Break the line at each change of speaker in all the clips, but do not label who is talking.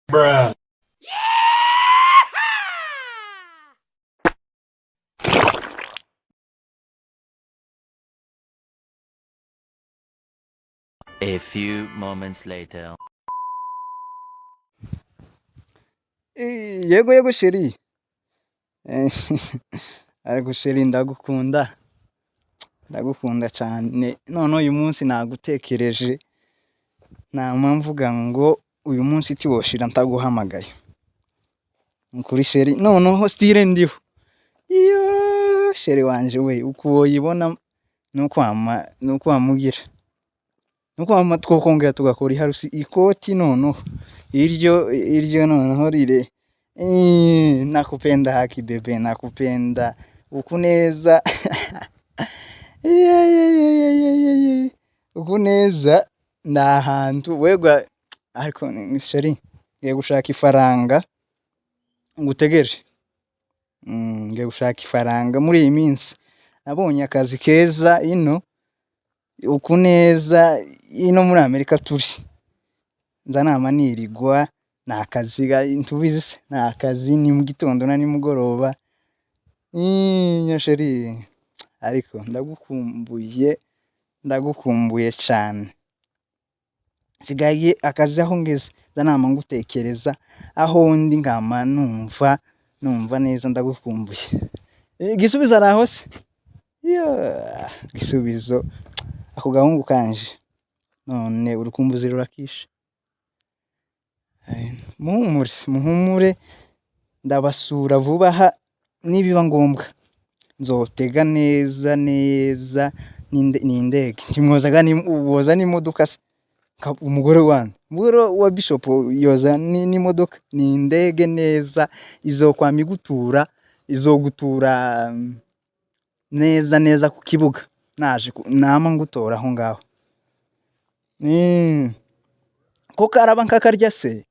Bruh.
A few moments later.
Yego sheri. Ariko sheri ndagukunda cyane. None uyu munsi nagutekereje nama mvuga ngo uyu munsi tiwoshira ntaguhamagaye. Kuri sheri noneho stile ndiho. Iyo sheri wanje we uko woyibona nuko Amubwira. Nuko twokongera tugakora iharusi ikoti noneho. Iryo noneho rire. Nakupenda haki bebe, nakupenda ukuneza. Ukuneza nda hantu wegwa ariko sheri ngiye gushaka ifaranga ngutegereje. Ngiye gushaka ifaranga muri iyi minsi. Nabonye akazi keza ino ukuneza ino muri Amerika turi. Nza nama nirigwa nakazi ntubizi se nakazi ni mu gitondo na nimugoroba. Sheri ariko ndagukumbuye cyane. Sigaye akazi aho ngeze zanama ngutekereza aho ndi ngama numva neza ndagukumbuye. Gisubizo araho se? Gisubizo ako gahungu kanje none urukumbuzi rurakisha. Muhumure ndabasura vuba aha nibiba ngombwa nzotega neza n'indege ntimwozaga woza n'imodoka se umugore wa Bishop yoza n'imodoka n'indege neza izokwama izogutura neza ku kibuga naje nama ngutora aho ngaho. Ko karaba nkakarya se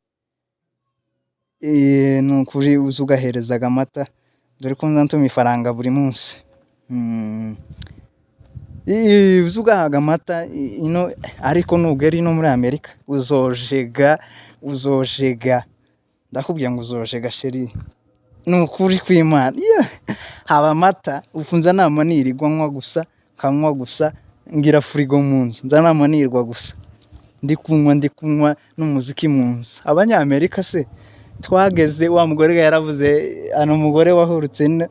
nukuri uzugaherezaga amata dore ko nzantuma ifaranga buri munsi. Uzugahaga amata ino ariko nugeri no muri Amerika uzojega ndakubwiye ngo uzojega sheri nukuri kw'Imana. Haba amata ufunza nama nirigwa kanywa gusa ngira frigo munsi nza nama nirwa gusa ndi kunywa n'umuziki munsi. Abanyamerika se twageze wa mugore yaravuze ano mugore wahurutse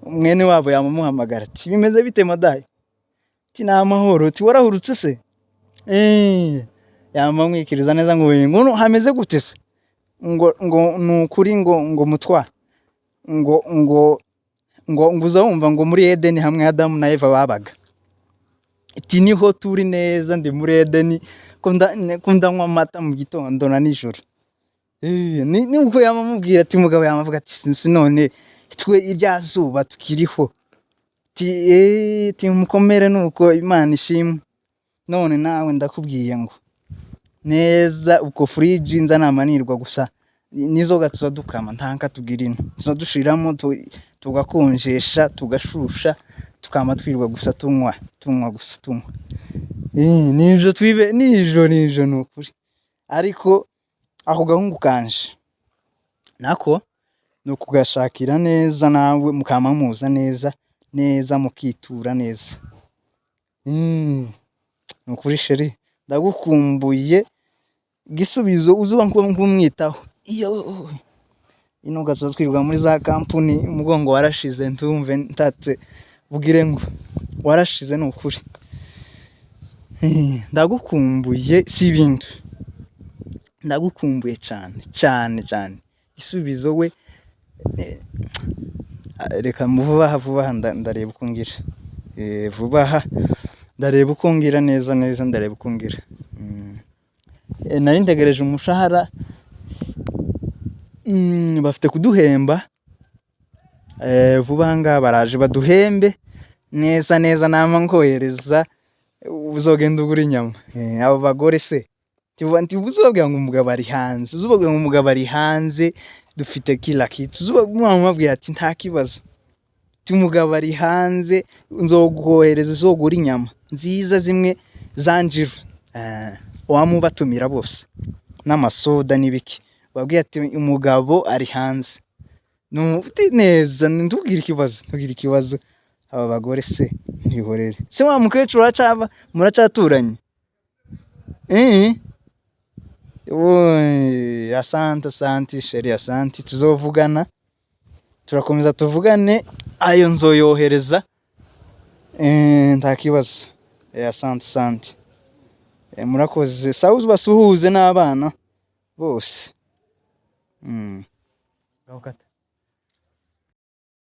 mwene wabo yamuhamagara ati bimeze bite madayi ati namahoro ati warahurutse se yamamwikiriza neza ngo hameze gute se ngo nukuri ngo mutwa ngo uzumva ngo muri Edeni hamwe Adamu na Eva babaga ati niho turi neza ndi muri Edeni ko ndanywa amata mu gitondo na nijoro. Ni uko yamamubwira ati mugabo yamavuga ati none twe irya zuba tukiriho ati mukomere nuko Imana ishimwe. None nawe ndakubwiye ngo neza uko fridge nza namanirwa gusa nizo gatuza dukama ntanka tugirino tuzadushiramo tugakonjesha tugashusha tukama twirwa gusa tunywa gusa tunywa. Nijo twibe nijo nukuri ariko ako gahungu kanje nako nukugashakira neza nawe mukamamuza neza mukitura neza. Nukuri sheri ndagukumbuye gisubizo uzuba nkumwitaho. Ino gazo twirwa muri za kampuni umugongo warashize ntumve ntatse bugire ngo warashize nukuri. Ndagukumbuye si ibintu ndagukumbuye cyane isubizo we reka vuba aha ndareba uko ngira vuba aha ndareba uko ngira neza ndareba uko ngira. Nari ntegereje umushahara bafite kuduhemba vuba nga baraje baduhembe neza nama ngohereza uzogenda ugura inyama. Abo bagore se uzobwira ngo umugabo ari hanze dufite kila kitu uzobwira ati nta kibazo umugabo ari hanze nzoguhereza uzogura inyama nziza zimwe zanjiru wamubatumira bose n'amasoda n'ibiki babwiye ati umugabo ari hanze. Nuti neza ntubwire ikibazo aba bagore se ntihorere. Se wa mukecuru uracava muracaturanye? Wowe asante sheri asante tuzovugana. Turakomeza tuvugane ayo nzoyohereza. Nta kibazo. Asante. Murakoze. Sawa basuhuze n'abana bose. Gakata.